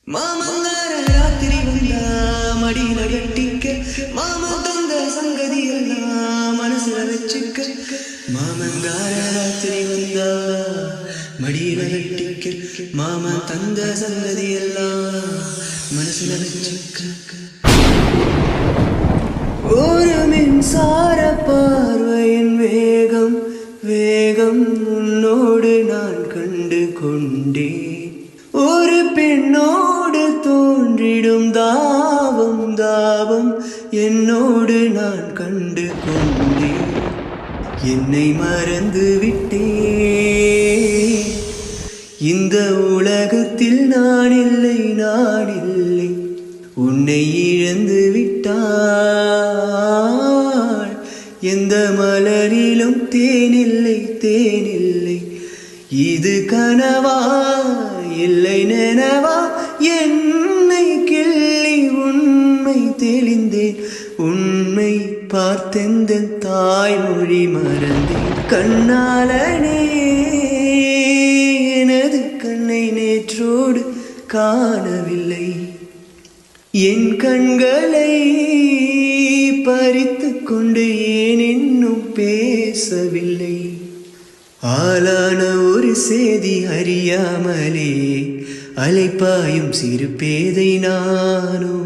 மாமந்தார ராத்திரி வந்தா மடியில கட்டிக்க மாமா தந்த சங்கதி எல்லாம் மனசுல வச்சுக்க மாமந்தார ராத்திரி வந்தா மடியில கட்டிக்க மாமா தந்த சங்கதி எல்லாம் மனசுல வச்சுக்க ஒரு மின்சார பார்வையின் வேகம் வேகம் உன்னோடு நான் கண்டு கொண்டேன் ஒரு பெண்ணோடு தோன்றிடும் தாவம் தாவம் என்னோடு நான் கண்டு கொண்டேன் என்னை மறந்து விட்டேன் இந்த உலகத்தில் நான் இல்லை உன்னை இழந்து விட்டாள் எந்த மலரிலும் தேனில்லை இது கனவா இல்லை நினைவா என்னை கிள்ளி உண்மை தெளிந்தேன் உண்மை பார்த்தெந்த தாய்மொழி மறந்தேன் கண்ணாலனே எனது கண்ணை நேற்றோடு காணவில்லை என் கண்களை பறித்து கொண்டு ஏன் இன்னும் பேசவில்லை ஆளான ஒரு செய்தி அறியாமலே அலைப்பாயும் சிறு பேதை நானோ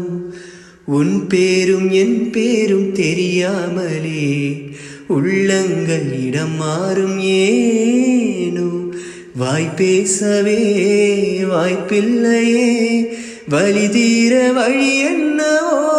உன் பேரும் என் பேரும் தெரியாமலே உள்ளங்கள் இடம் மாறும் ஏனோ வாய் பேசவே வாய்ப்பில்லையே வலி தீர வழி என்னவோ